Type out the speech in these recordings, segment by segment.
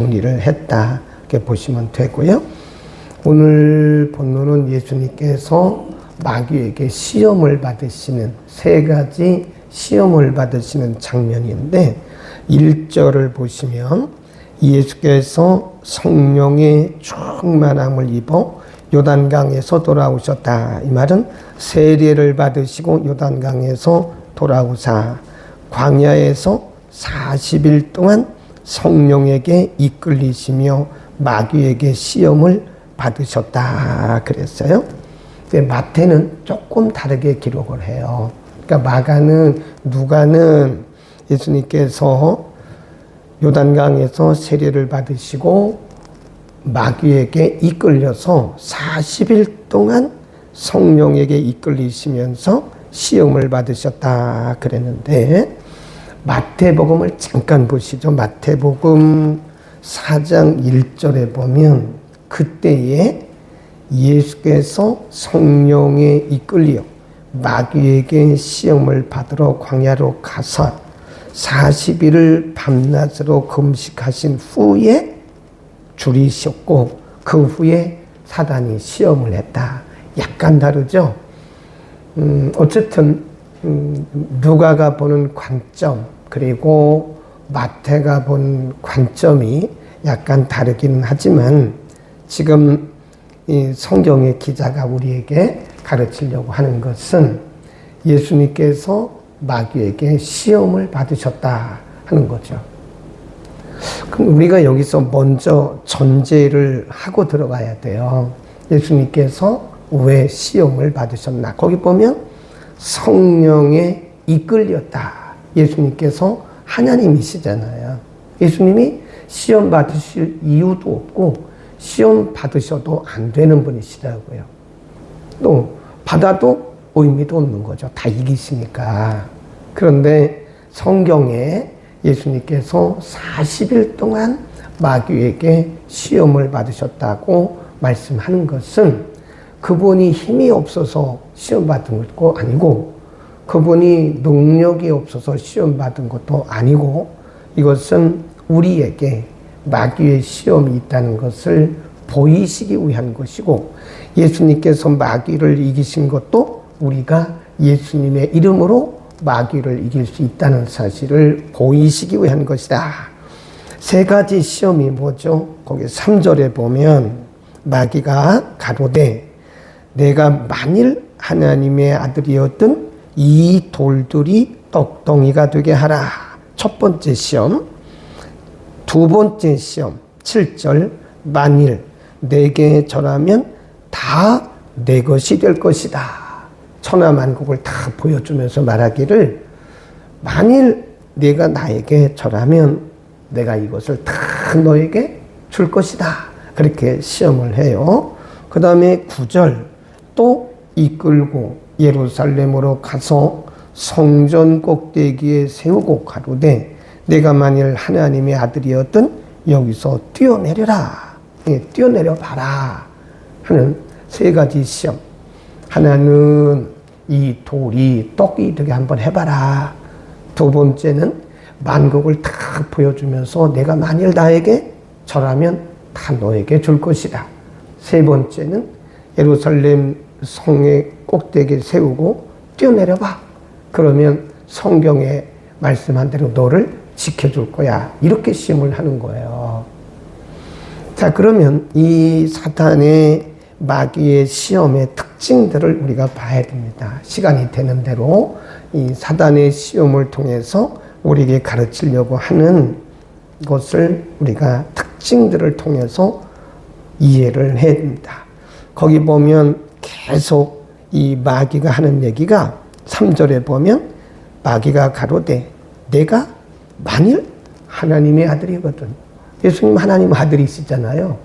정리를 했다 이렇게 보시면 되고요. 오늘 본문은 예수님께서 마귀에게 시험을 받으시는 세 가지 시험을 받으시는 장면인데 1절을 보시면 예수께서 성령의 충만함을 입어 요단강에서 돌아오셨다. 이 말은 세례를 받으시고 요단강에서 돌아오사 광야에서 40일 동안 성령에게 이끌리시며 마귀에게 시험을 받으셨다 그랬어요. 근데 마태는 조금 다르게 기록을 해요. 그러니까 누가는 예수님께서 요단강에서 세례를 받으시고 마귀에게 이끌려서 40일 동안 성령에게 이끌리시면서 시험을 받으셨다 그랬는데 마태복음을 잠깐 보시죠. 마태복음 4장 1절에 보면 그때에 예수께서 성령에 이끌려 마귀에게 시험을 받으러 광야로 가서 40일을 밤낮으로 금식하신 후에 줄이셨고 그 후에 사단이 시험을 했다. 약간 다르죠? 어쨌든 누가가 보는 관점 그리고 마태가 본 관점이 약간 다르기는 하지만 지금 이 성경의 기자가 우리에게 가르치려고 하는 것은 예수님께서 마귀에게 시험을 받으셨다 하는 거죠. 그럼 우리가 여기서 먼저 전제를 하고 들어가야 돼요. 예수님께서 왜 시험을 받으셨나? 거기 보면 성령에 이끌렸다. 예수님께서 하나님이시잖아요. 예수님이 시험 받으실 이유도 없고 시험 받으셔도 안 되는 분이시라고요. 또 받아도 의미도 없는 거죠. 다 이기시니까. 그런데 성경에 예수님께서 40일 동안 마귀에게 시험을 받으셨다고 말씀하는 것은 그분이 힘이 없어서 시험 받은 것도 아니고 그분이 능력이 없어서 시험 받은 것도 아니고 이것은 우리에게 마귀의 시험이 있다는 것을 보이시기 위한 것이고 예수님께서 마귀를 이기신 것도 우리가 예수님의 이름으로 마귀를 이길 수 있다는 사실을 보이시기 위한 것이다. 세 가지 시험이 뭐죠? 거기 3절에 보면 마귀가 가로되 내가 만일 하나님의 아들이었던 이 돌들이 떡덩이가 되게 하라. 첫 번째 시험. 두 번째 시험 7절 만일 내게 절하면 다 내 것이 될 것이다. 천하만국을 다 보여주면서 말하기를 만일 내가 나에게 절하면 내가 이것을 다 너에게 줄 것이다. 그렇게 시험을 해요. 그 다음에 9절 또 이끌고 예루살렘으로 가서 성전 꼭대기에 세우고 가로되 내가 만일 하나님의 아들이었던 여기서 뛰어내려라. 뛰어내려 봐라 하는 세 가지 시험. 하나는 이 돌이 떡이 되게 한번 해봐라. 두 번째는 만국을 다 보여주면서 내가 만일 나에게 절하면 다 너에게 줄 것이다. 세 번째는 예루살렘 성의 꼭대기에 세우고 뛰어내려봐. 그러면 성경에 말씀한 대로 너를 지켜줄 거야. 이렇게 시험을 하는 거예요. 자, 그러면 이 사탄의 마귀의 시험의 특징들을 우리가 봐야 됩니다. 시간이 되는 대로 이 사탄의 시험을 통해서 우리에게 가르치려고 하는 것을 우리가 특징들을 통해서 이해를 해야 됩니다. 거기 보면 계속 이 마귀가 하는 얘기가 3절에 보면 마귀가 가로되 내가 만일 하나님의 아들이거든. 예수님 하나님 아들이시잖아요.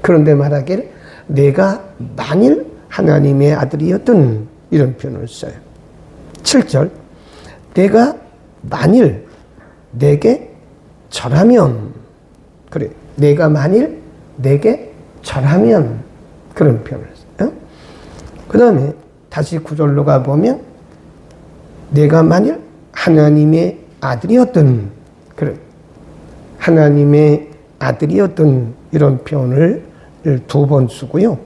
그런데 말하길 내가 만일 하나님의 아들이었던 이런 표현을 써요. 7절 내가 만일 내게 절하면 그래 내가 만일 내게 절하면 그런 표현을 써요. 그 다음에 다시 9절로 가보면 내가 만일 하나님의 아들이었던 그래 하나님의 아들이었던 이런 표현을 2번 쓰고요.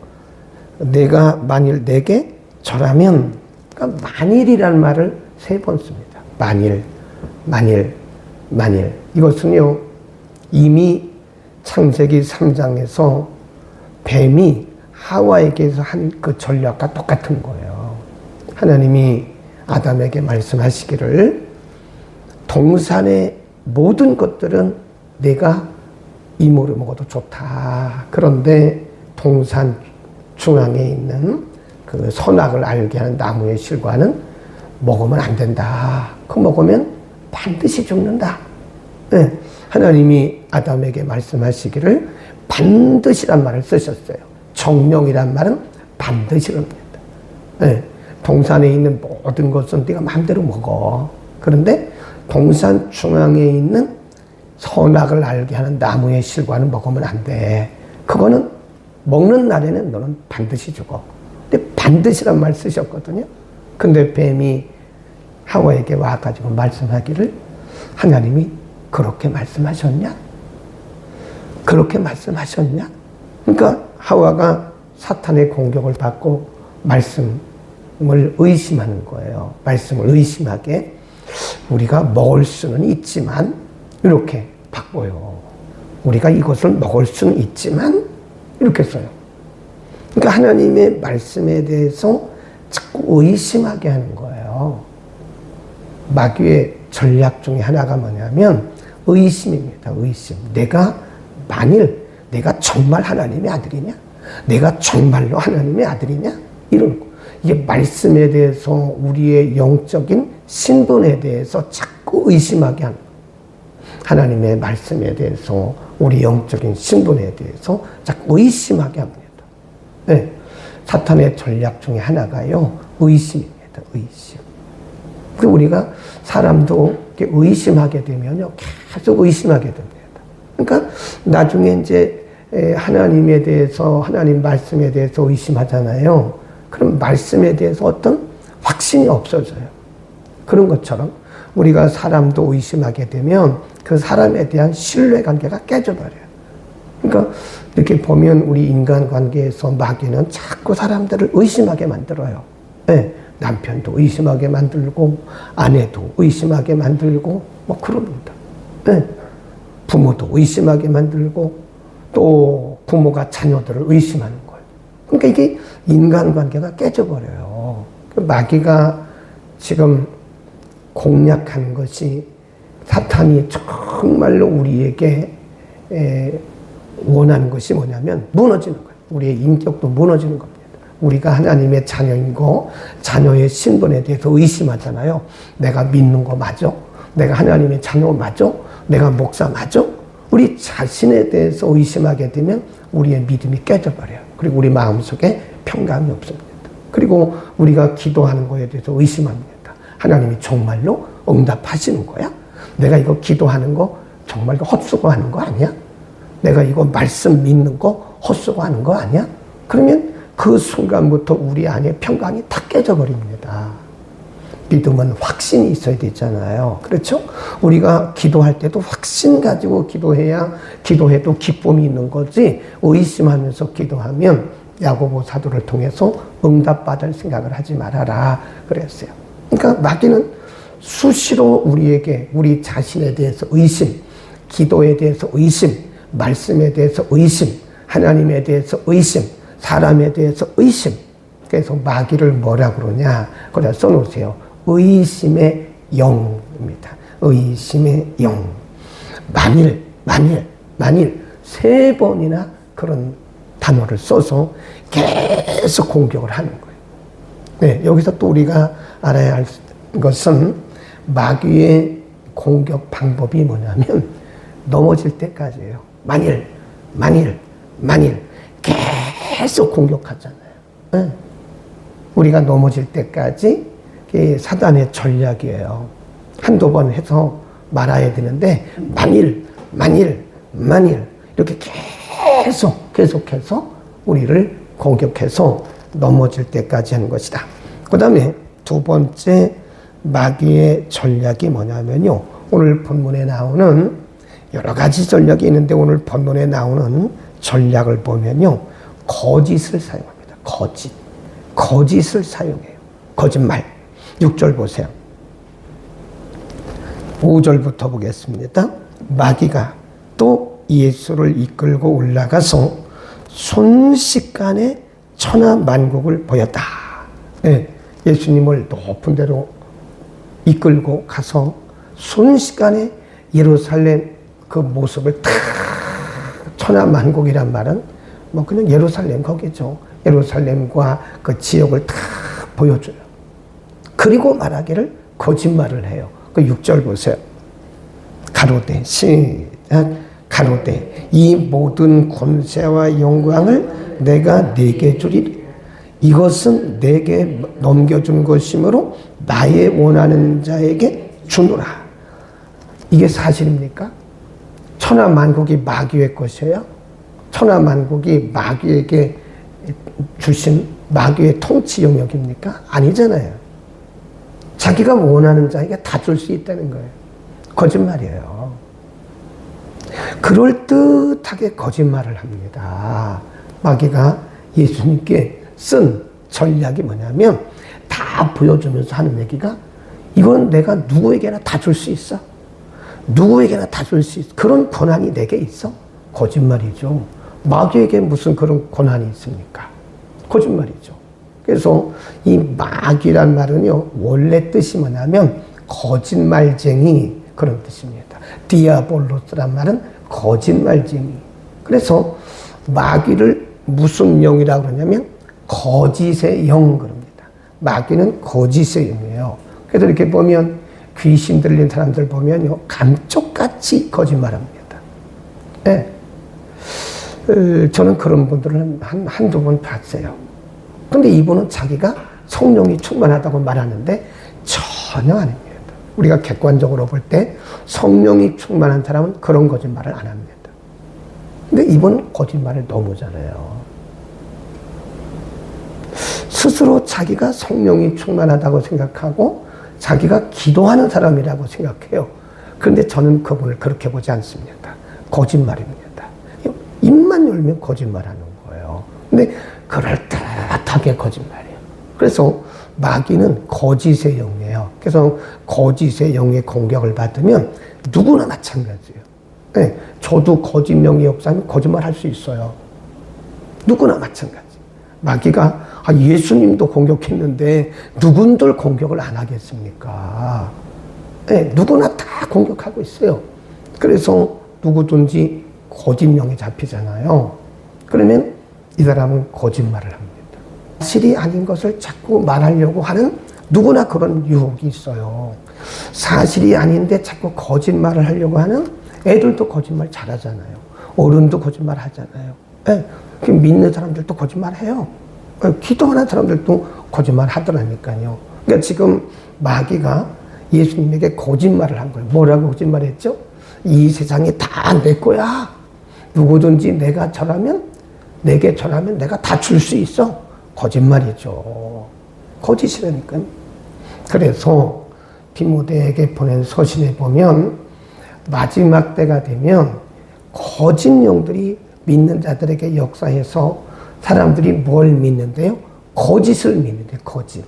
내가 만일 내게 절하면, 그러니까 만일이라는 말을 3번 씁니다. 만일, 만일, 만일. 이것은요, 이미 창세기 3장에서 뱀이 하와에게서 한 그 전략과 똑같은 거예요. 하나님이 아담에게 말씀하시기를 동산의 모든 것들은 내가 이모를 먹어도 좋다. 그런데 동산 중앙에 있는 그 선악을 알게 하는 나무의 실과는 먹으면 안 된다. 그 먹으면 반드시 죽는다. 네. 하나님이 아담에게 말씀하시기를 반드시란 말을 쓰셨어요. 정령이란 말은 반드시랍니다. 네. 동산에 있는 모든 것은 네가 마음대로 먹어. 그런데 동산 중앙에 있는 선악을 알게 하는 나무의 실과는 먹으면 안 돼. 그거는 먹는 날에는 너는 반드시 죽어. 근데 반드시란 말 쓰셨거든요. 근데 뱀이 하와에게 와가지고 말씀하기를 하나님이 그렇게 말씀하셨냐? 그렇게 말씀하셨냐? 그러니까 하와가 사탄의 공격을 받고 말씀을 의심하는 거예요. 말씀을 의심하게 우리가 먹을 수는 있지만 이렇게 바꿔요. 우리가 이것을 먹을 수는 있지만 이렇게 써요. 그러니까 하나님의 말씀에 대해서 자꾸 의심하게 하는 거예요. 마귀의 전략 중에 하나가 뭐냐면 의심입니다. 의심. 내가 정말 하나님의 아들이냐? 내가 정말로 하나님의 아들이냐? 이런 거. 이게 말씀에 대해서 우리의 영적인 신분에 대해서 자꾸 의심하게 하는 거예요. 하나님의 말씀에 대해서 우리 영적인 신분에 대해서 자꾸 의심하게 합니다. 네. 사탄의 전략 중에 하나가요. 의심입니다. 의심. 우리가 사람도 이렇게 의심하게 되면요. 계속 의심하게 됩니다. 그러니까 나중에 이제 하나님에 대해서, 하나님 말씀에 대해서 의심하잖아요. 그럼 말씀에 대해서 어떤 확신이 없어져요. 그런 것처럼 우리가 사람도 의심하게 되면 그 사람에 대한 신뢰관계가 깨져버려요. 그러니까 이렇게 보면 우리 인간관계에서 마귀는 자꾸 사람들을 의심하게 만들어요. 네, 남편도 의심하게 만들고 아내도 의심하게 만들고 뭐 그럽니다. 네, 부모도 의심하게 만들고 또 부모가 자녀들을 의심하는 거예요. 그러니까 이게 인간관계가 깨져버려요. 마귀가 지금 공략하는 것이 사탄이 정말로 우리에게 원하는 것이 뭐냐면 무너지는 거예요. 우리의 인격도 무너지는 겁니다. 우리가 하나님의 자녀이고 자녀의 신분에 대해서 의심하잖아요. 내가 믿는 거 맞아? 내가 하나님의 자녀 맞아? 내가 목사 맞아? 우리 자신에 대해서 의심하게 되면 우리의 믿음이 깨져버려요. 그리고 우리 마음속에 평강이 없습니다. 그리고 우리가 기도하는 거에 대해서 의심합니다. 하나님이 정말로 응답하시는 거야? 내가 이거 기도하는 거 정말 헛수고 하는 거 아니야? 내가 이거 말씀 믿는 거 헛수고 하는 거 아니야? 그러면 그 순간부터 우리 안에 평강이 다 깨져버립니다. 믿음은 확신이 있어야 되잖아요. 그렇죠? 우리가 기도할 때도 확신 가지고 기도해야 기도해도 기쁨이 있는 거지 의심하면서 기도하면 야고보 사도를 통해서 응답받을 생각을 하지 말아라 그랬어요. 그러니까 마귀는 수시로 우리에게 우리 자신에 대해서 의심, 기도에 대해서 의심, 말씀에 대해서 의심, 하나님에 대해서 의심, 사람에 대해서 의심. 그래서 마귀를 뭐라 그러냐? 그래 써놓으세요. 의심의 영입니다. 의심의 영. 만일 3번이나 그런 단어를 써서 계속 공격을 하는 거예요. 네, 여기서 또 우리가 알아야 할 것은 마귀의 공격 방법이 뭐냐면 넘어질 때까지예요. 만일 계속 공격하잖아요. 네. 우리가 넘어질 때까지 사단의 전략이에요. 한두 번 해서 말아야 되는데 만일 이렇게 계속해서 우리를 공격해서 넘어질 때까지 하는 것이다. 그 다음에 2번째 마귀의 전략이 뭐냐면요. 오늘 본문에 나오는 여러 가지 전략이 있는데 오늘 본문에 나오는 전략을 보면요. 거짓을 사용합니다. 거짓을 사용해요. 거짓말. 6절 보세요. 5절부터 보겠습니다. 마귀가 또 예수를 이끌고 올라가서 순식간에 천하만국을 보였다. 네, 예수님을 높은 데로 이끌고 가서 순식간에 예루살렘 그 모습을 탁, 천하만국이란 말은 뭐 그냥 예루살렘 거기죠. 예루살렘과 그 지역을 탁 보여줘요. 그리고 말하기를 거짓말을 해요. 그 6절 보세요. 가로되 시작. 가로되 이 모든 권세와 영광을 내가 네게 주리라. 이것은 내게 넘겨준 것이므로 나의 원하는 자에게 주노라. 이게 사실입니까? 천하만국이 마귀의 것이에요? 천하만국이 마귀에게 주신 마귀의 통치 영역입니까? 아니잖아요. 자기가 원하는 자에게 다 줄 수 있다는 거예요. 거짓말이에요. 그럴듯하게 거짓말을 합니다. 마귀가 예수님께 쓴 전략이 뭐냐면 다 보여주면서 하는 얘기가 이건 내가 누구에게나 다 줄 수 있어. 누구에게나 다 줄 수 있어. 그런 권한이 내게 있어? 거짓말이죠. 마귀에게 무슨 그런 권한이 있습니까? 거짓말이죠. 그래서 이 마귀란 말은요, 원래 뜻이 뭐냐면 거짓말쟁이 그런 뜻입니다. 디아볼로스란 말은 거짓말쟁이. 그래서 마귀를 무슨 영이라고 그러냐면 거짓의 영 그럽니다. 마귀는 거짓의 영이에요. 그래서 이렇게 보면 귀신 들린 사람들 보면요, 감쪽같이 거짓말합니다. 네. 저는 그런 분들을 한두 번 봤어요. 근데 이분은 자기가 성령이 충만하다고 말하는데 전혀 아닙니다. 우리가 객관적으로 볼 때 성령이 충만한 사람은 그런 거짓말을 안 합니다. 근데 이분은 거짓말을 너무 잘해요. 스스로 자기가 성령이 충만하다고 생각하고 자기가 기도하는 사람이라고 생각해요. 그런데 저는 그분을 그렇게 보지 않습니다. 거짓말입니다. 입만 열면 거짓말하는 거예요. 근데 그럴듯하게 거짓말이에요. 그래서 마귀는 거짓의 영이에요. 그래서 거짓의 영의 공격을 받으면 누구나 마찬가지예요. 네, 저도 거짓 영의 역사는 거짓말 할 수 있어요. 누구나 마찬가지. 마귀가 예수님도 공격했는데 누군들 공격을 안 하겠습니까? 네, 누구나 다 공격하고 있어요. 그래서 누구든지 거짓령에 잡히잖아요. 그러면 이 사람은 거짓말을 합니다. 사실이 아닌 것을 자꾸 말하려고 하는 누구나 그런 유혹이 있어요. 사실이 아닌데 자꾸 거짓말을 하려고 하는 애들도 거짓말 잘하잖아요. 어른도 거짓말 하잖아요. 네, 믿는 사람들도 거짓말 해요. 기도하는 사람들도 거짓말 하더라니까요. 그러니까 지금 마귀가 예수님에게 거짓말을 한 거예요. 뭐라고 거짓말했죠? 이 세상이 다 내 거야. 누구든지 내게 절하면 내가 다 줄 수 있어. 거짓말이죠. 거짓이라니까요. 그래서 디모데에게 보낸 서신에 보면 마지막 때가 되면 거짓 영들이 믿는 자들에게 역사해서 사람들이 뭘 믿는데요? 거짓을 믿는데 거짓.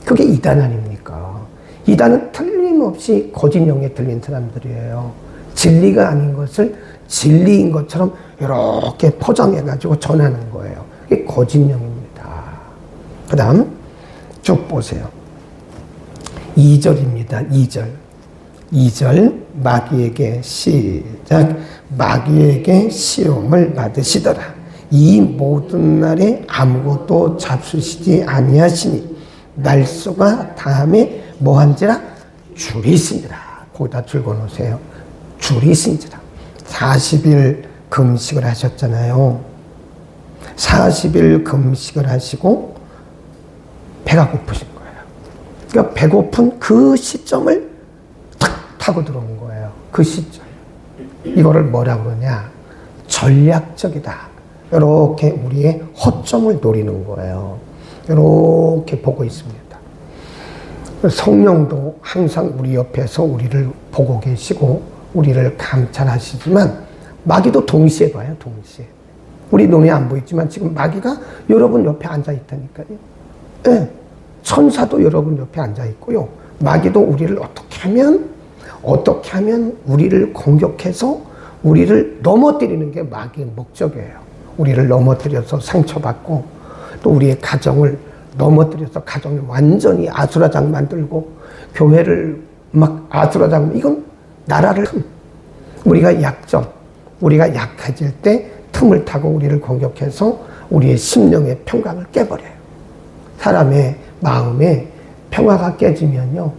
그게 이단 아닙니까? 이단은 틀림없이 거짓 영에 들린 사람들이에요. 진리가 아닌 것을 진리인 것처럼 이렇게 포장해가지고 전하는 거예요. 이게 거짓 영입니다. 그 다음 쭉 보세요. 2절입니다. 2절 마귀에게 시작. 마귀에게 시험을 받으시더라. 이 모든 날에 아무것도 잡수시지 아니하시니 날수가 다음에 뭐한지라 줄이시니라. 거기다 줄거놓으세요. 줄이신지라. 40일 금식을 하셨잖아요. 40일 금식을 하시고 배가 고프신 거예요. 그러니까 배고픈 그 시점을 탁 타고 들어온 거예요. 그 시점. 이거를 뭐라고 그러냐? 전략적이다. 이렇게 우리의 허점을 노리는 거예요. 이렇게 보고 있습니다. 성령도 항상 우리 옆에서 우리를 보고 계시고 우리를 감찰하시지만 마귀도 동시에 봐요. 동시에. 우리 눈에 안 보이지만 지금 마귀가 여러분 옆에 앉아 있다니까요. 네. 천사도 여러분 옆에 앉아 있고요. 마귀도 우리를 어떻게 하면 우리를 공격해서 우리를 넘어뜨리는 게 마귀의 목적이에요. 우리를 넘어뜨려서 상처받고 또 우리의 가정을 넘어뜨려서 가정을 완전히 아수라장 만들고 교회를 막 아수라장, 이건 나라를, 우리가 우리가 약해질 때 틈을 타고 우리를 공격해서 우리의 심령의 평강을 깨버려요. 사람의 마음에 평화가 깨지면요,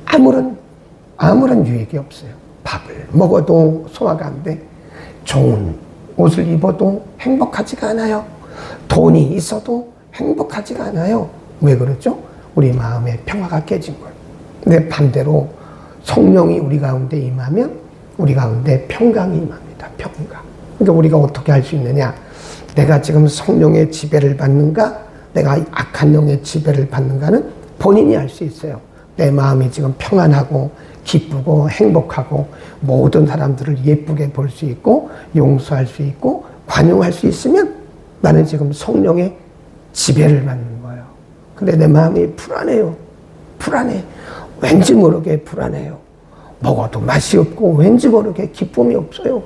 아무런 유익이 없어요. 밥을 먹어도 소화가 안 돼. 좋은 옷을 입어도 행복하지가 않아요. 돈이 있어도 행복하지가 않아요. 왜 그러죠? 우리 마음에 평화가 깨진 거예요. 근데 반대로 성령이 우리 가운데 임하면 우리 가운데 평강이 임합니다. 평강. 그러니까 우리가 어떻게 할 수 있느냐? 내가 지금 성령의 지배를 받는가? 내가 악한 영의 지배를 받는가는 본인이 알 수 있어요. 내 마음이 지금 평안하고 기쁘고 행복하고 모든 사람들을 예쁘게 볼 수 있고 용서할 수 있고 관용할 수 있으면 나는 지금 성령의 지배를 받는 거예요. 근데 내 마음이 불안해요. 불안해. 왠지 모르게 불안해요. 먹어도 맛이 없고 왠지 모르게 기쁨이 없어요.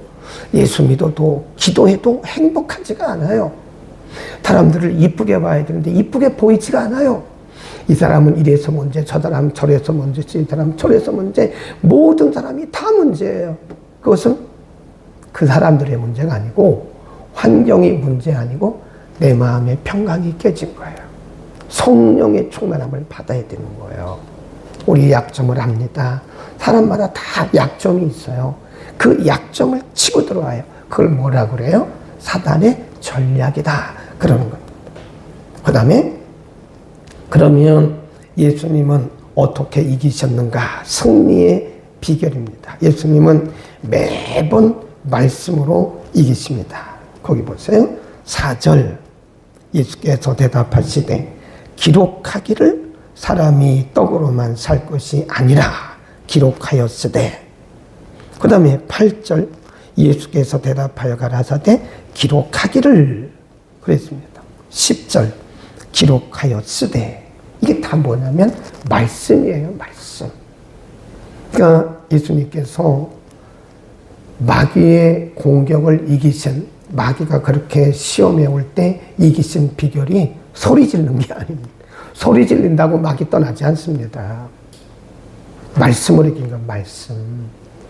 예수 믿어도 기도해도 행복하지가 않아요. 사람들을 이쁘게 봐야 되는데 이쁘게 보이지가 않아요. 이 사람은 이래서 문제, 저 사람은 저래서 문제, 이 사람은 저래서 문제, 모든 사람이 다 문제예요. 그것은 그 사람들의 문제가 아니고 환경이 문제 아니고 내 마음의 평강이 깨진 거예요. 성령의 충만함을 받아야 되는 거예요. 우리 약점을 압니다. 사람마다 다 약점이 있어요. 그 약점을 치고 들어와요. 그걸 뭐라 그래요? 사단의 전략이다. 그러는 겁니다. 그 다음에 그러면 예수님은 어떻게 이기셨는가? 승리의 비결입니다. 예수님은 매번 말씀으로 이기십니다. 거기 보세요. 4절 예수께서 대답하시되 기록하기를 사람이 떡으로만 살 것이 아니라 기록하였으되, 그 다음에 8절 예수께서 대답하여 가라사대 기록하기를 그랬습니다. 10절 기록하였으되, 이게 다 뭐냐면 말씀이에요. 말씀. 그러니까 예수님께서 마귀의 공격을 이기신, 마귀가 그렇게 시험에 올 때 이기신 비결이 소리 지르는 게 아닙니다. 소리 지른다고 마귀 떠나지 않습니다. 말씀으로 이긴 건 말씀.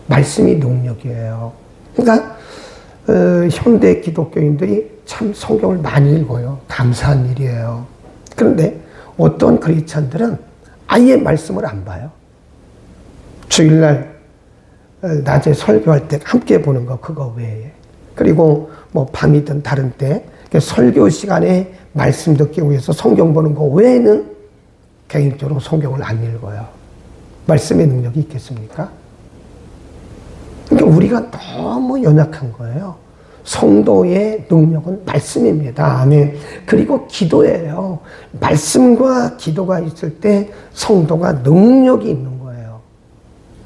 말씀이 능력이에요. 그러니까 현대 기독교인들이 참 성경을 많이 읽어요. 감사한 일이에요. 그런데 어떤 크리스찬들은 아예 말씀을 안 봐요. 주일날 낮에 설교할 때 함께 보는 거 그거 외에, 그리고 뭐 밤이든 다른 때 설교 시간에 말씀 듣기 위해서 성경 보는 거 외에는 개인적으로 성경을 안 읽어요. 말씀의 능력이 있겠습니까? 그러니까 우리가 너무 연약한 거예요. 성도의 능력은 말씀입니다. 아멘. 그리고 기도예요. 말씀과 기도가 있을 때 성도가 능력이 있는 거예요.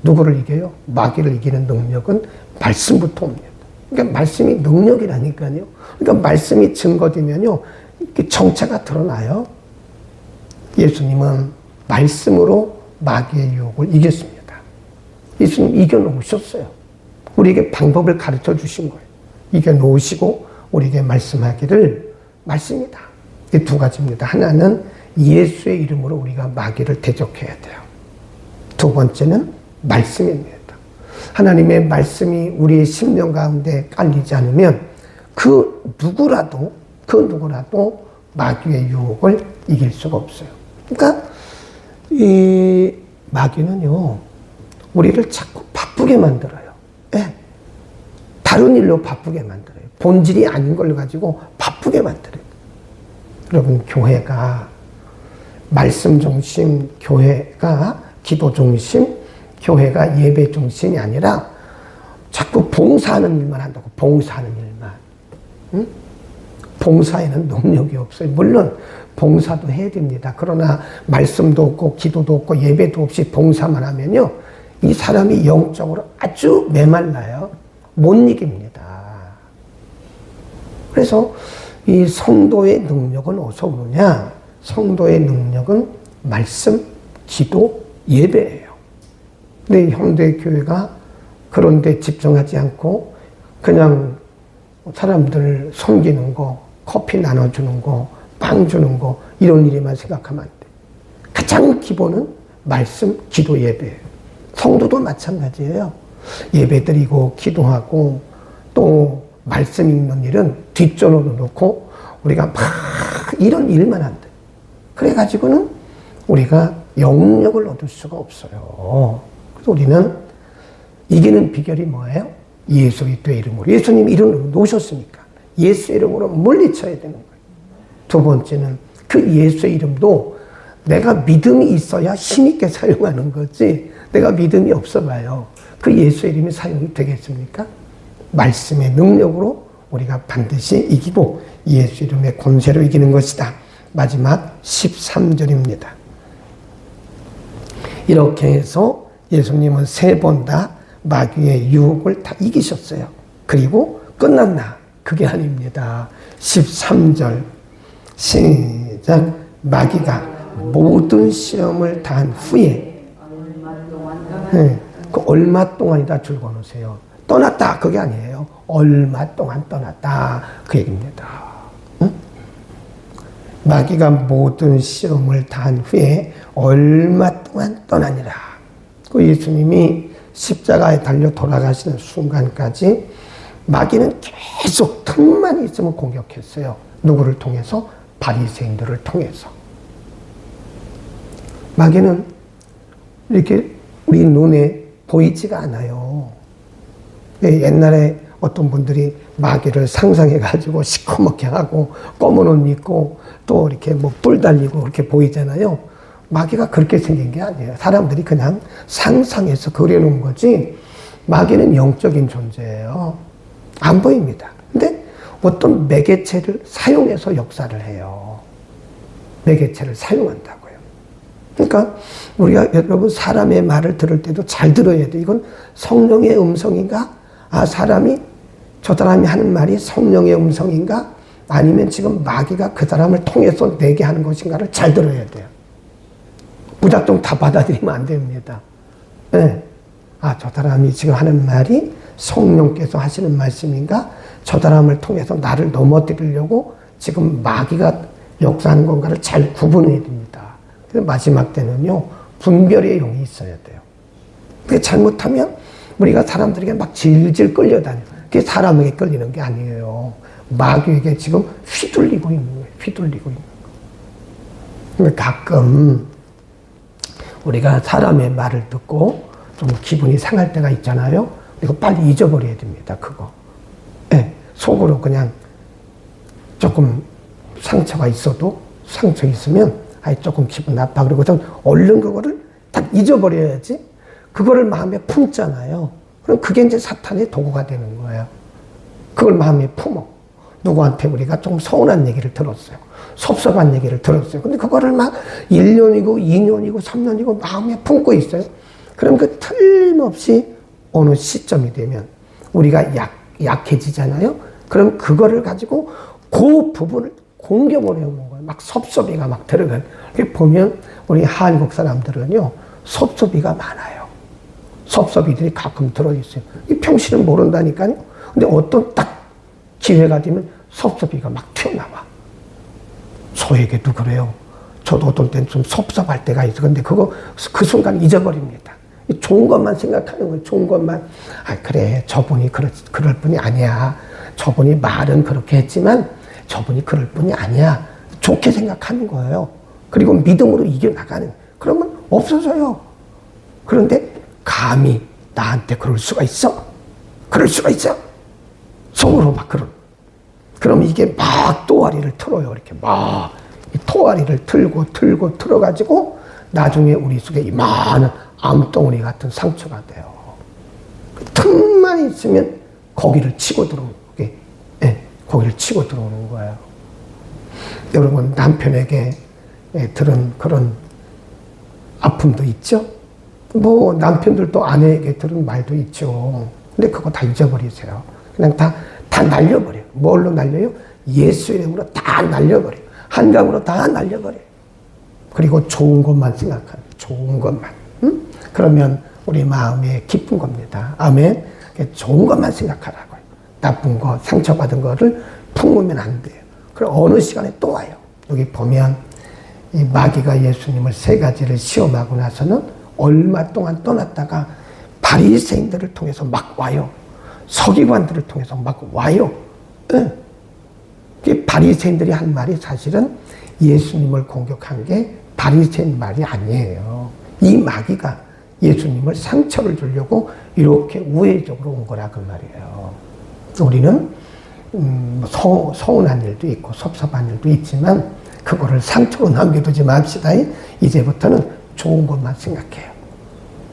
누구를 이겨요? 마귀를 이기는 능력은 말씀부터 옵니다. 그러니까 말씀이 능력이라니까요. 그러니까 말씀이 증거되면요, 정체가 드러나요. 예수님은 말씀으로 마귀의 유혹을 이겼습니다. 예수님 이겨놓으셨어요. 우리에게 방법을 가르쳐 주신 거예요. 이겨놓으시고 우리에게 말씀하기를, 말씀이다. 이 두 가지입니다. 하나는 예수의 이름으로 우리가 마귀를 대적해야 돼요. 두 번째는 말씀입니다. 하나님의 말씀이 우리의 심령 가운데 깔리지 않으면 그 누구라도 마귀의 유혹을 이길 수가 없어요. 그러니까 이 마귀는요, 우리를 자꾸 바쁘게 만들어요. 네. 다른 일로 바쁘게 만들어요. 본질이 아닌 걸 가지고 바쁘게 만들어요. 여러분, 교회가 말씀 중심, 교회가 기도 중심, 교회가 예배 중심이 아니라 자꾸 봉사하는 일만 한다고. 봉사하는 일만. 응? 봉사에는 능력이 없어요. 물론 봉사도 해야 됩니다. 그러나 말씀도 없고 기도도 없고 예배도 없이 봉사만 하면요, 이 사람이 영적으로 아주 메말라요. 못 이깁니다. 그래서 이 성도의 능력은 어디서 오느냐? 성도의 능력은 말씀, 기도, 예배예요. 근데 현대 교회가 그런 데 집중하지 않고 그냥 사람들 섬기는 거, 커피 나눠주는 거, 빵 주는 거 이런 일에만 생각하면 안 돼. 가장 기본은 말씀, 기도, 예배예요. 성도도 마찬가지예요. 예배 드리고 기도하고 또 말씀 읽는 일은 뒷전으로 놓고 우리가 막 이런 일만 한대. 그래가지고는 우리가 영역을 얻을 수가 없어요. 그래서 우리는 이기는 비결이 뭐예요? 예수 그리스도의 이름으로. 예수님 이름으로 놓으셨으니까 예수 이름으로 물리쳐야 되는 거예요. 두 번째는 그 예수의 이름도 내가 믿음이 있어야 힘있게 사용하는 거지 내가 믿음이 없어봐요. 그 예수의 이름이 사용이 되겠습니까? 말씀의 능력으로 우리가 반드시 이기고 예수 이름의 권세로 이기는 것이다. 마지막 13절입니다. 이렇게 해서 예수님은 3번 다 마귀의 유혹을 다 이기셨어요. 그리고 끝났나? 그게 아닙니다. 13절 시작. 마귀가 모든 시험을 다한 후에 그 얼마 동안이다 줄거놓으세요. 떠났다 그게 아니에요. 얼마 동안 떠났다 그 얘기입니다. 응? 마귀가 모든 시험을 다한 후에 얼마 동안 떠나니라. 그 예수님이 십자가에 달려 돌아가시는 순간까지 마귀는 계속 틈만 있으면 공격했어요. 누구를 통해서? 바리새인들을 통해서. 마귀는 이렇게 우리 눈에 보이지가 않아요. 옛날에 어떤 분들이 마귀를 상상해가지고 시커멓게 하고 검은 옷 입고 또 이렇게 뭐 뿔 달리고 그렇게 보이잖아요. 마귀가 그렇게 생긴 게 아니에요. 사람들이 그냥 상상해서 그려놓은 거지 마귀는 영적인 존재예요. 안 보입니다. 근데 어떤 매개체를 사용해서 역사를 해요. 매개체를 사용한다고요. 그러니까 우리가 여러분 사람의 말을 들을 때도 잘 들어야 돼. 이건 성령의 음성인가? 아, 저 사람이 하는 말이 성령의 음성인가? 아니면 지금 마귀가 그 사람을 통해서 내게 하는 것인가를 잘 들어야 돼요. 무작정 다 받아들이면 안 됩니다. 네. 아, 저 사람이 지금 하는 말이 성령께서 하시는 말씀인가? 저 사람을 통해서 나를 넘어뜨리려고 지금 마귀가 역사하는 건가를 잘 구분해야 됩니다. 그래서 마지막 때는요, 분별의 영이 있어야 돼요. 그게 잘못하면 우리가 사람들에게 막 질질 끌려다녀요. 그게 사람에게 끌리는 게 아니에요. 마귀에게 지금 휘둘리고 있는 거예요. 휘둘리고 있는 거예요. 가끔 우리가 사람의 말을 듣고 좀 기분이 상할 때가 있잖아요. 이거 빨리 잊어버려야 됩니다. 그거. 네, 속으로 그냥 조금 상처가 있어도 상처 있으면 아이 조금 기분 나빠. 그리고 얼른 그거를 딱 잊어버려야지. 그거를 마음에 품잖아요. 그럼 그게 이제 사탄의 도구가 되는 거예요. 그걸 마음에 품어. 누구한테 우리가 좀 서운한 얘기를 들었어요. 섭섭한 얘기를 들었어요. 근데 그거를 막 1년이고 2년이고 3년이고 마음에 품고 있어요. 그럼 그 틀림없이 어느 시점이 되면 우리가 약해지잖아요. 그럼 그거를 가지고 그 부분을 공격을 해오는 거예요. 막 섭섭이가 막 들어가요. 이렇게 보면 우리 한국 사람들은요, 섭섭이가 많아요. 섭섭이들이 가끔 들어있어요. 이 평시는 모른다니까요. 근데 어떤 딱 기회가 되면 섭섭이가 막 튀어나와. 저에게도 그래요. 저도 어떤 때는 좀 섭섭할 때가 있어. 근데 그 순간 잊어버립니다. 좋은 것만 생각하는 거예요. 좋은 것만. 아, 그래. 저분이 그럴 분이 아니야. 저분이 말은 그렇게 했지만 저분이 그럴 분이 아니야. 좋게 생각하는 거예요. 그리고 믿음으로 이겨나가는. 그러면 없어져요. 그런데 감히 나한테 그럴 수가 있어? 그럴 수가 있어? 속으로 막 그럼 이게 막 또아리를 틀어요. 이렇게 막 토아리를 틀고 틀어가지고 나중에 우리 속에 이 많은 암덩어리 같은 상처가 돼요. 그 틈만 있으면 거기를 치고 들어오는 게, 거기를 치고 들어오는 거예요. 여러분 남편에게 들은 그런 아픔도 있죠? 뭐 남편들도 아내에게 들은 말도 있죠. 근데 그거 다 잊어버리세요. 그냥 다 날려버려요. 뭘로 날려요? 예수 이름으로 다 날려버려요. 한강으로 다 날려버려요. 그리고 좋은 것만 생각하는, 좋은 것만. 그러면 우리 마음에 기쁜 겁니다. 아멘. 좋은 것만 생각하라고요. 나쁜 거, 상처받은 거를 품으면 안 돼요. 그럼 어느 시간에 또 와요. 여기 보면 이 마귀가 예수님을 3가지를 시험하고 나서는 얼마 동안 떠났다가 바리새인들을 통해서 막 와요. 서기관들을 통해서 막 와요. 바리새인들이 한 말이 사실은 예수님을 공격한 게 바리새인 말이 아니에요. 이 마귀가 예수님을 상처를 주려고 이렇게 우회적으로 온 거라 그 말이에요. 우리는 서운한 일도 있고 섭섭한 일도 있지만 그거를 상처로 남겨두지 맙시다. 이제부터는 좋은 것만 생각해요.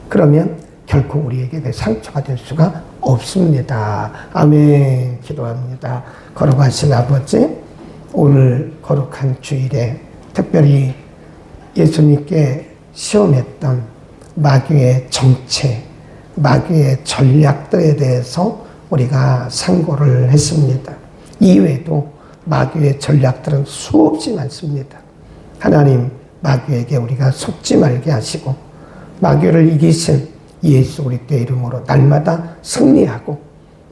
그러면 결코 우리에게 그 상처가 될 수가 없습니다. 아멘. 기도합니다. 거룩하신 아버지, 오늘 거룩한 주일에 특별히 예수님께 시험했던 마귀의 정체, 마귀의 전략들에 대해서 우리가 상고를 했습니다. 이외에도 마귀의 전략들은 수없이 많습니다. 하나님, 마귀에게 우리가 속지 말게 하시고 마귀를 이기신 예수 그리스도의 이름으로 날마다 승리하고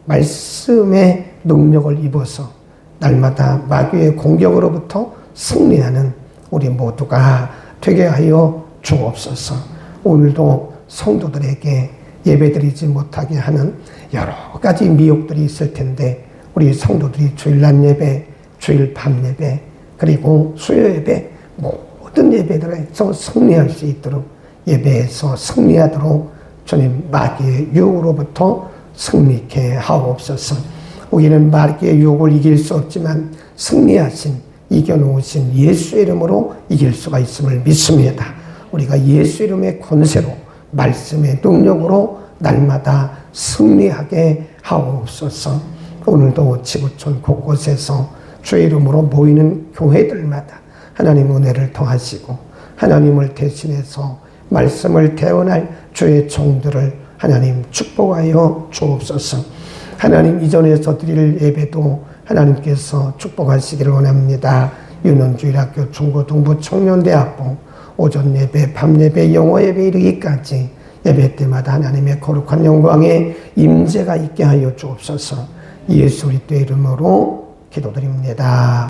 말씀의 능력을 입어서 날마다 마귀의 공격으로부터 승리하는 우리 모두가 되게 하여 주옵소서. 오늘도 성도들에게 예배드리지 못하게 하는 여러 가지 미혹들이 있을 텐데 우리 성도들이 주일 낮 예배, 주일 밤 예배, 그리고 수요 예배 모든 예배들에서 승리할 수 있도록 예배에서 승리하도록 주님 마귀의 유혹으로부터 승리케 하옵소서. 우리는 마귀의 유혹을 이길 수 없지만 승리하신, 이겨놓으신 예수 이름으로 이길 수가 있음을 믿습니다. 우리가 예수 이름의 권세로 말씀의 능력으로 날마다 승리하게 하옵소서. 오늘도 지구촌 곳곳에서 주의 이름으로 모이는 교회들마다 하나님 은혜를 더하시고 하나님을 대신해서 말씀을 대언할 주의 종들을 하나님 축복하여 주옵소서. 하나님 이전에서 드릴 예배도 하나님께서 축복하시기를 원합니다. 유년주일학교 중고등부 청년대학부 오전 예배, 밤 예배, 영어 예배 이르기까지 예배 때마다 하나님의 거룩한 영광의 임재가 있게 하여 주옵소서. 예수 그리스도의 이름으로 기도드립니다.